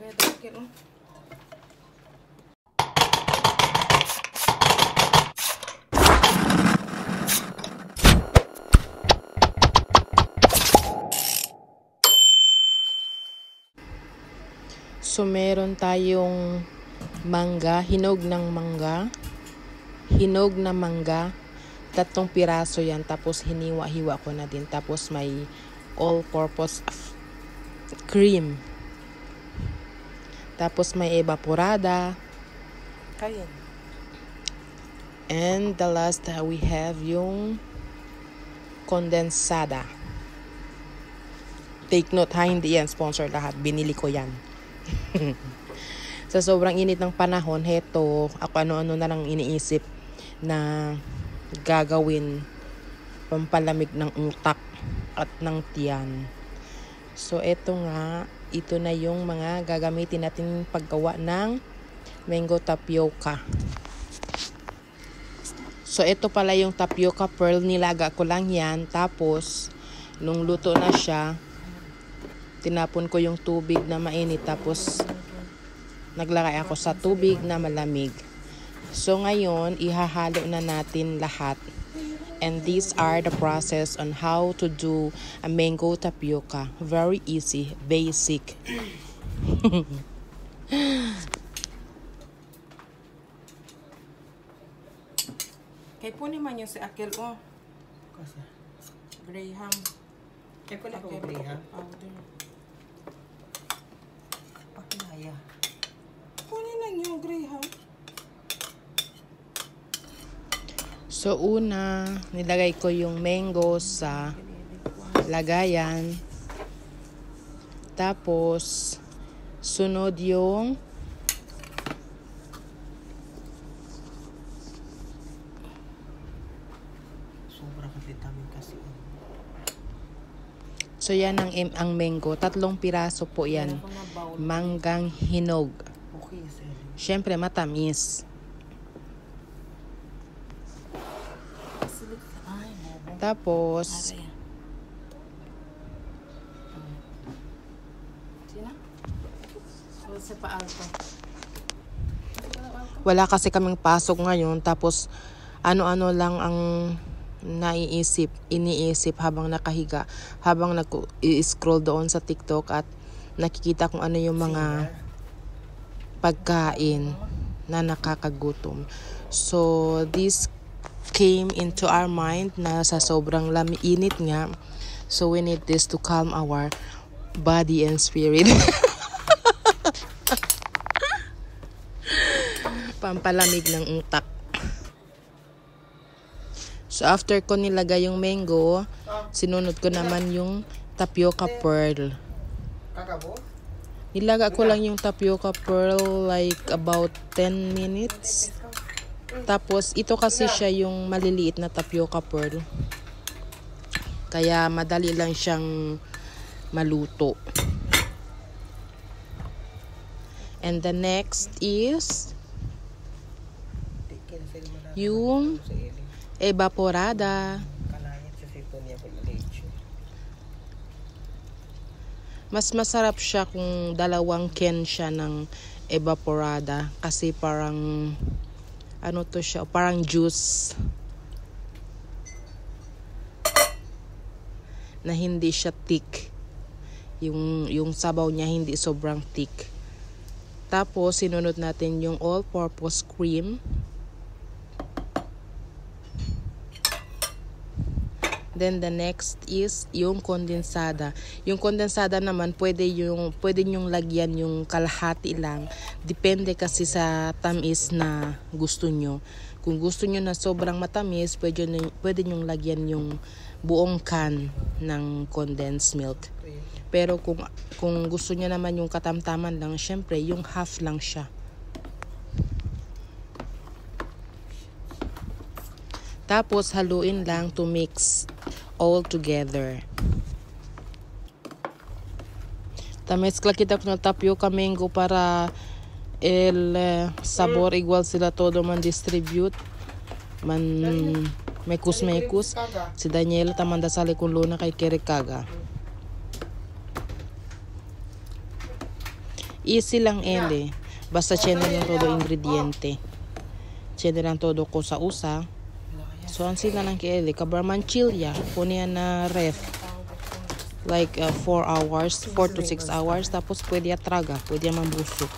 Lagay ito akin, oh. So, meron tayong mangga, hinog na mangga, 3 piraso yan, tapos hiniwa-hiwa ko na din, tapos may all-purpose cream, tapos may evaporada, and the last we have yung condensada. Take note ha, hindi yan sponsor lahat, binili ko yan. Sa sobrang init ng panahon, heto, ako ano-ano na lang iniisip na gagawin pampalamig ng utak at ng tiyan. So, ito na yung mga gagamitin natin paggawa ng mango tapioca. So, ito pala yung tapioca pearl, nilaga ko lang yan. Tapos, nung luto na siya, tinapon ko yung tubig na mainit, tapos naglagay ako sa tubig na malamig. So ngayon, ihahalo na natin lahat. And these are the process on how to do a mango tapioca. Very easy, basic. Kaya po naman yung si Akil, oh. Graham. Kaya po na ako Graham. Pakinaya. Kunin lang yung Graham. So, una, nilagay ko yung mango sa lagayan. Tapos, sunod yung sobrang vitamin kasi. So, yan ang mango. 3 piraso po yan. Manggang hinog. Okay, sir. Siyempre, matamis. Tapos, wala kasi kaming pasok ngayon. Tapos, ano-ano lang ang iniisip habang nakahiga, habang nag-scroll doon sa TikTok at nakikita kung ano yung mga pagkain na nakakagutom. So, this came into our mind na sa sobrang init nga. So, we need this to calm our body and spirit. Pampalamig ng utak. So, after ko nilagay yung mango, sinunod ko naman yung tapioca pearl. Nilaga ko lang yung tapioca pearl like about 10 minutes. Tapos, ito kasi siya yung maliliit na tapioca pearl. Kaya, madali lang siyang maluto. And the next is yung evaporada. Mas masarap siya kung 2 can siya ng evaporada. Kasi parang, ano to siya, parang juice. Na hindi siya thick. Yung sabaw niya hindi sobrang thick. Tapos, sinunod natin yung all-purpose cream. Then the next is yung kondensada. Yung kondensada naman pwede nyong lagyan yung kalahati lang. Depende kasi sa tamis na gusto nyo. Kung gusto nyo na sobrang matamis, pwede nyong lagyan yung buong can ng condensed milk. Pero kung gusto nyo naman yung katamtaman lang, syempre yung half lang siya. Tapos haluin lang to mix all together. Tamezcla kita con el tapioca mango para el sabor igual sila todo man distribute. Man mekus. Si Daniela tamanda sali con luna kay Kerekaga. Easy lang ele. Basta tiene lang todo ingrediente. Tiene lang todo kusa-usa. So, ang sila lang kay ele. Kabarman chill ya. Punya na ref. Like 4 hours, 4 to 6 hours. Tapos pwede traga, pwede mambusok.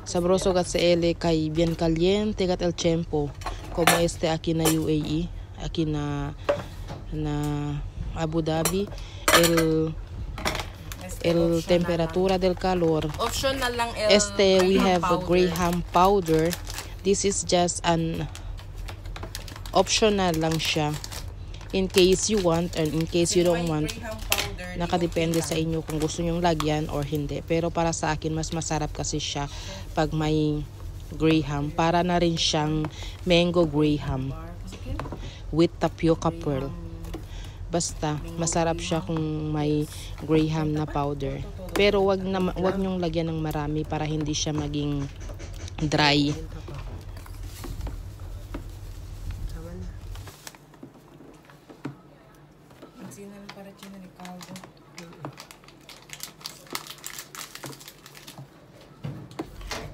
Sabroso kat sa ele kay bien caliente kat el tiempo. Como este aquí na UAE, aquí na Abu Dhabi, el temperatura del calor. Optional lang el We have a powder. Graham powder. This is just an optional lang siya. In case you want and in case you don't want, nakadepende sa inyo kung gusto nyong lagyan or hindi. Pero para sa akin, mas masarap kasi siya pag may Graham. Para na rin siyang mango Graham with tapioca pearl. Basta, masarap siya kung may Graham na powder. Pero wag nyong lagyan ng marami para hindi siya maging dry.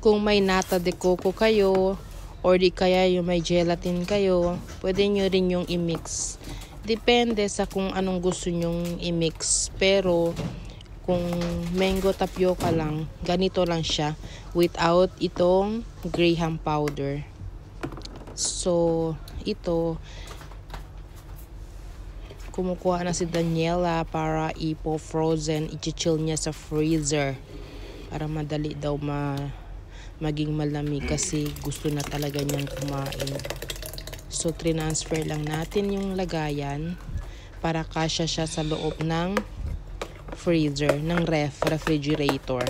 Kung may nata de coco kayo or di kaya yung may gelatin kayo, pwede nyo rin yung i-mix. Depende sa kung anong gusto nyong i-mix. Pero kung mango tapioca lang, ganito lang siya without itong Graham powder. So, ito kumukuha na si Daniela para ipo-frozen, i-chill niya sa freezer para madali daw maging malamig kasi gusto na talaga niyang kumain. So, transfer lang natin yung lagayan para kasya siya sa loob ng freezer, ng refrigerator.